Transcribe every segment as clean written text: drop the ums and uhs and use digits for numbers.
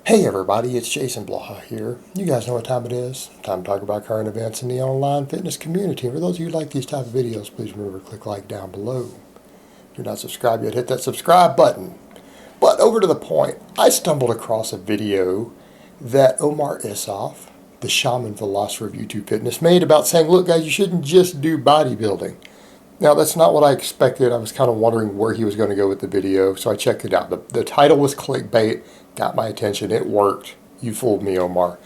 Hey everybody, it's Jason Blaha here. You guys know what time it is. Time to talk about current events in the online fitness community. And for those of you who like these type of videos, please remember to click like down below. If you're not subscribed yet, hit that subscribe button. But over to the point, I stumbled across a video that OmarIsuf, the shaman philosopher of YouTube fitness, made about saying, look guys, you shouldn't just do bodybuilding. Now, that's not what I expected. I was kind of wondering where he was going to go with the video, so I checked it out. The title was clickbait, got my attention. It worked. You fooled me, Omar.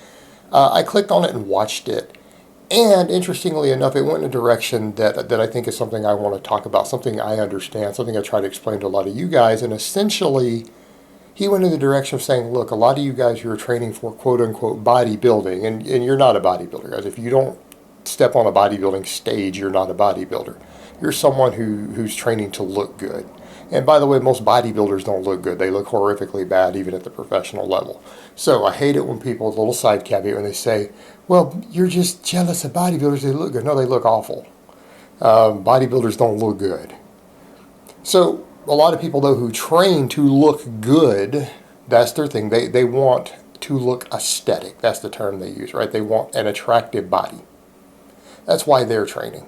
I clicked on it and watched it. And interestingly enough, it went in a direction that I think is something I want to talk about, something I understand, something I try to explain to a lot of you guys. And essentially, he went in the direction of saying, look, a lot of you guys who are training for quote-unquote bodybuilding, and you're not a bodybuilder, guys. If you don't step on a bodybuilding stage, you're not a bodybuilder. You're someone who's training to look good. And by the way, most bodybuilders don't look good. They look horrifically bad even at the professional level. So I hate it when people, with a little side caveat, when they say, well, you're just jealous of bodybuilders, they look good. No, they look awful. Bodybuilders don't look good. So a lot of people, though, who train to look good, that's their thing. They want to look aesthetic. That's the term they use, right? They want an attractive body. That's why they're training.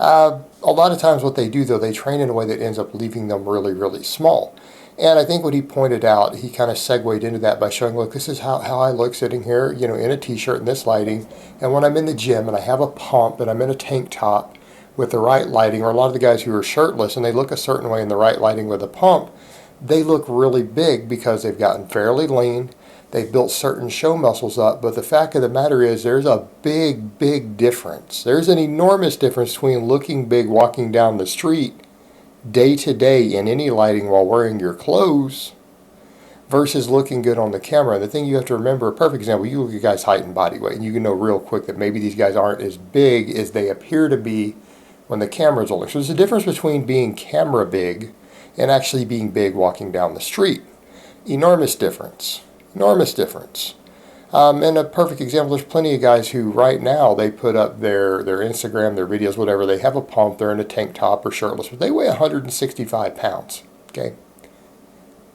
A lot of times what they do, though, they train in a way that ends up leaving them really, really small. And I think what he pointed out, he kind of segued into that by showing, look, this is how I look sitting here, you know, in a t-shirt in this lighting. And when I'm in the gym and I have a pump and I'm in a tank top with the right lighting, or a lot of the guys who are shirtless and they look a certain way in the right lighting with a pump, they look really big because they've gotten fairly lean. They've built certain show muscles up, but the fact of the matter is there's a big, big difference. There's an enormous difference between looking big walking down the street day to day in any lighting while wearing your clothes versus looking good on the camera. The thing you have to remember, a perfect example, you look at guys' height and body weight, and you can know real quick that maybe these guys aren't as big as they appear to be when the camera's older. So there's a difference between being camera big and actually being big walking down the street. Enormous difference. Enormous difference. And a perfect example, there's plenty of guys who right now, they put up their Instagram, their videos, whatever, they have a pump, they're in a tank top or shirtless, but they weigh 165 pounds, okay?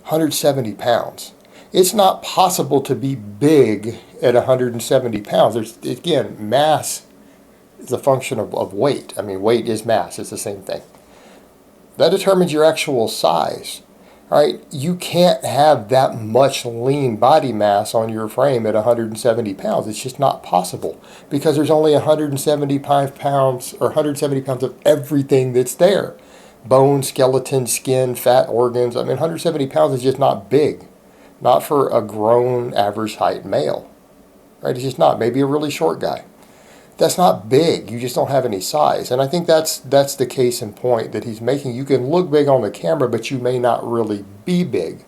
170 pounds. It's not possible to be big at 170 pounds. There's, again, mass is a function of weight. I mean, weight is mass, it's the same thing. That determines your actual size. Right? You can't have that much lean body mass on your frame at 170 pounds. It's just not possible because there's only 175 pounds or 170 pounds of everything that's there. Bone, skeleton, skin, fat, organs. I mean, 170 pounds is just not big. Not for a grown average height male. Right? It's just not. Maybe a really short guy. That's not big. You just don't have any size. And I think that's the case in point that he's making. You can look big on the camera, but you may not really be big.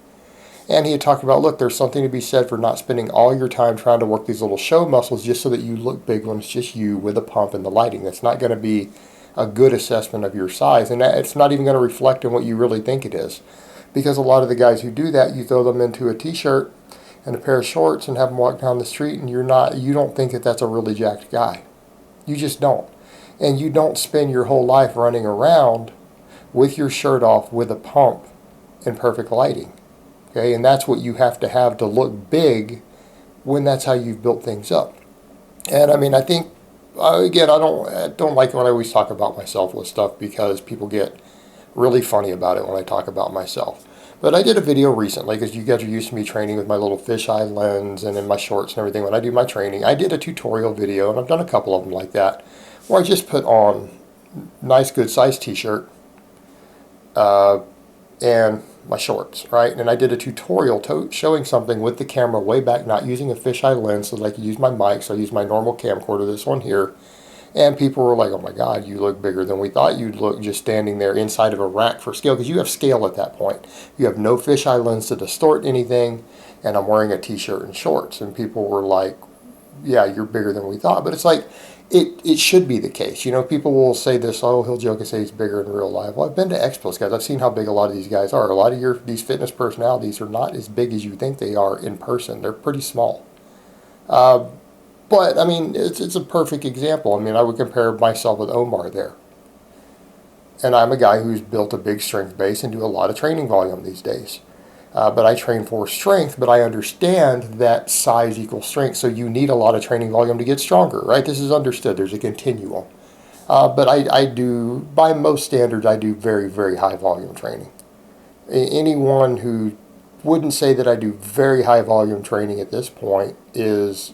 And he had talked about, look, there's something to be said for not spending all your time trying to work these little show muscles just so that you look big when it's just you with a pump and the lighting. That's not going to be a good assessment of your size. And it's not even going to reflect on what you really think it is. Because a lot of the guys who do that, you throw them into a t-shirt and a pair of shorts and have them walk down the street and you don't think that that's a really jacked guy. You just don't. And you don't spend your whole life running around with your shirt off with a pump in perfect lighting. Okay, and that's what you have to look big when that's how you've built things up. And I mean, I think, again, I don't like it when I always talk about myself with stuff because people get really funny about it when I talk about myself. But I did a video recently because you guys are used to me training with my little fisheye lens and in my shorts and everything. When I do my training, I did a tutorial video, and I've done a couple of them like that, where I just put on nice, good size t-shirt and my shorts, right? And I did a tutorial showing something with the camera way back, not using a fisheye lens so that I could use my mic. So I used my normal camcorder, this one here. And people were like, oh my God, you look bigger than we thought you'd look just standing there inside of a rack for scale. Because you have scale at that point. You have no fisheye lens to distort anything. And I'm wearing a t-shirt and shorts. And people were like, yeah, you're bigger than we thought. But it's like, it should be the case. You know, people will say this, oh, he'll joke and say he's bigger in real life. Well, I've been to expos, guys. I've seen how big a lot of these guys are. A lot of these fitness personalities are not as big as you think they are in person. They're pretty small. But, I mean, it's a perfect example. I mean, I would compare myself with Omar there. And I'm a guy who's built a big strength base and do a lot of training volume these days. But I train for strength, but I understand that size equals strength. So you need a lot of training volume to get stronger, right? This is understood. There's a continuum. But I do, by most standards, I do very, very high volume training. Anyone who wouldn't say that I do very high volume training at this point is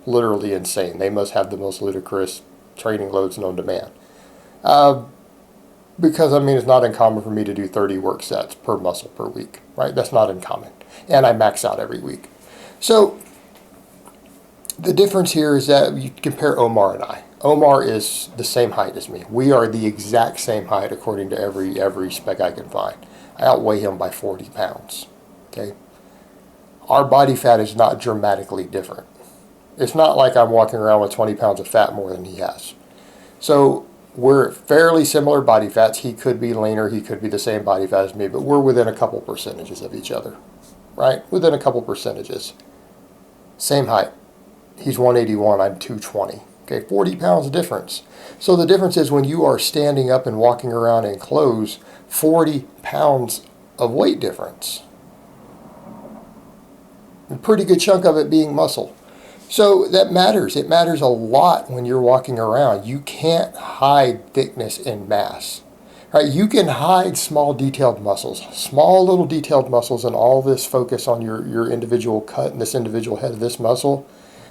literally insane. They must have the most ludicrous training loads known to man. Because, I mean, it's not uncommon for me to do 30 work sets per muscle per week, right? That's not uncommon. And I max out every week. So the difference here is that you compare Omar and I. Omar is the same height as me. We are the exact same height according to every spec I can find. I outweigh him by 40 pounds, okay? Our body fat is not dramatically different. It's not like I'm walking around with 20 pounds of fat more than he has. So we're fairly similar body fats. He could be leaner, he could be the same body fat as me, but we're within a couple percentages of each other, right? Within a couple percentages. Same height. He's 181, I'm 220. Okay, 40 pounds difference. So the difference is when you are standing up and walking around in clothes, 40 pounds of weight difference. A pretty good chunk of it being muscle. So that matters. It matters a lot when you're walking around. You can't hide thickness and mass. Right? You can hide small detailed muscles, small little detailed muscles, and all this focus on your individual cut and this individual head of this muscle.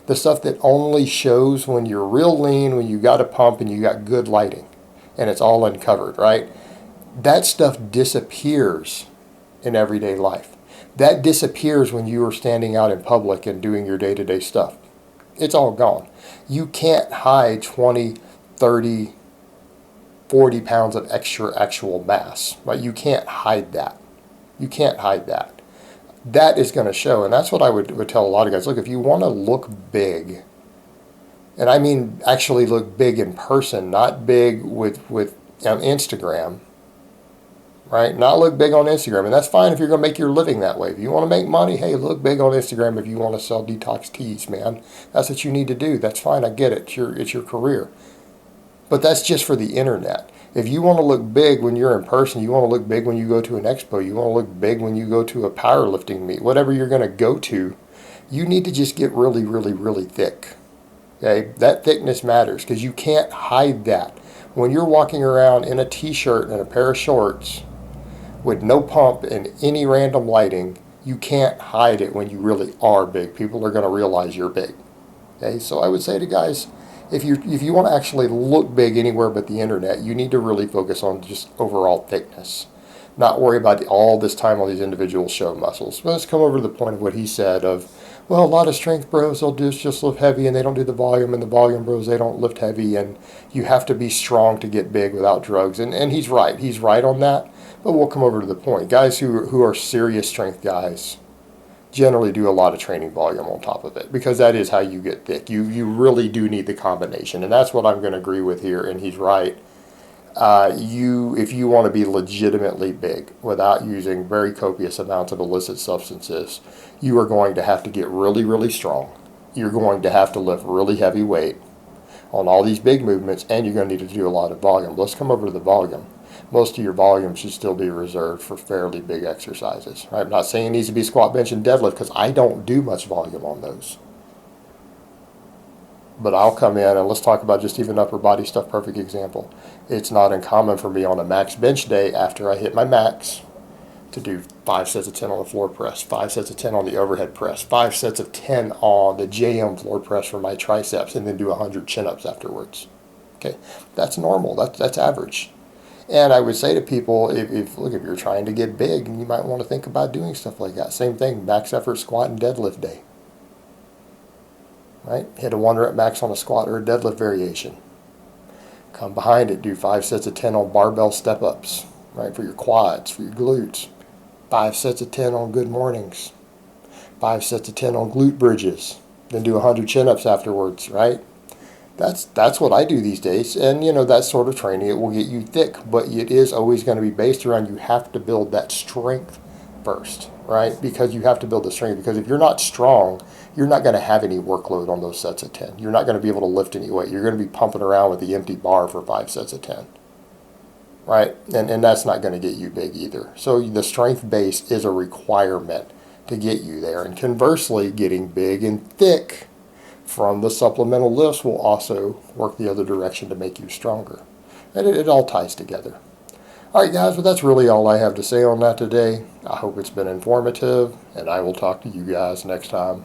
The stuff that only shows when you're real lean, when you got a pump and you got good lighting and it's all uncovered, right? That stuff disappears in everyday life. That disappears when you are standing out in public and doing your day-to-day stuff. It's all gone. You can't hide 20, 30, 40 pounds of extra actual mass, right? You can't hide that. You can't hide that. That is going to show, and that's what I would tell a lot of guys. Look, if you want to look big, and I mean actually look big in person, not big with on Instagram, right? Not look big on Instagram, and that's fine if you're going to make your living that way. If you want to make money, hey, look big on Instagram if you want to sell detox teas, man. That's what you need to do. That's fine. I get it. It's your career. But that's just for the internet. If you want to look big when you're in person, you want to look big when you go to an expo, you want to look big when you go to a powerlifting meet, whatever you're going to go to, you need to just get really, really, really thick. Okay? That thickness matters because you can't hide that. When you're walking around in a t-shirt and a pair of shorts with no pump and any random lighting, you can't hide it when you really are big. People are going to realize you're big. Okay? So I would say to guys, if you want to actually look big anywhere but the internet, you need to really focus on just overall thickness. Not worry about all this time on these individual show muscles. But let's come over to the point of what he said of, well, a lot of strength bros, they'll just lift heavy and they don't do the volume, and the volume bros, they don't lift heavy, and you have to be strong to get big without drugs. And he's right. He's right on that. But we'll come over to the point. Guys who are serious strength guys generally do a lot of training volume on top of it, because that is how you get thick. You really do need the combination, and that's what I'm going to agree with here, and he's right. If you want to be legitimately big without using very copious amounts of illicit substances, you are going to have to get really, really strong. You're going to have to lift really heavy weight on all these big movements, and you're going to need to do a lot of volume. Let's come over to the volume. Most of your volume should still be reserved for fairly big exercises. Right? I'm not saying it needs to be squat, bench, and deadlift, because I don't do much volume on those. But I'll come in, and let's talk about just even upper body stuff. Perfect example. It's not uncommon for me on a max bench day after I hit my max to do 5 sets of 10 on the floor press, 5 sets of 10 on the overhead press, 5 sets of 10 on the JM floor press for my triceps, and then do 100 chin-ups afterwards. Okay, that's normal. That's average. And I would say to people, if you're trying to get big, you might want to think about doing stuff like that. Same thing, max effort squat and deadlift day. Right? Hit a 1 rep max on a squat or a deadlift variation. Come behind it, do 5 sets of 10 on barbell step-ups, right, for your quads, for your glutes. 5 sets of 10 on good mornings. 5 sets of 10 on glute bridges. Then do 100 chin-ups afterwards, right? That's what I do these days, and that sort of training, it will get you thick, but it is always going to be based around, you have to build that strength first, right? Because you have to build the strength, because if you're not strong, you're not going to have any workload on those sets of 10. You're not going to be able to lift any weight. You're going to be pumping around with the empty bar for 5 sets of 10, right? And that's not going to get you big either. So the strength base is a requirement to get you there. And conversely, getting big and thick from the supplemental lifts will also work the other direction to make you stronger. And it all ties together. All right, guys, well, that's really all I have to say on that today. I hope it's been informative, and I will talk to you guys next time.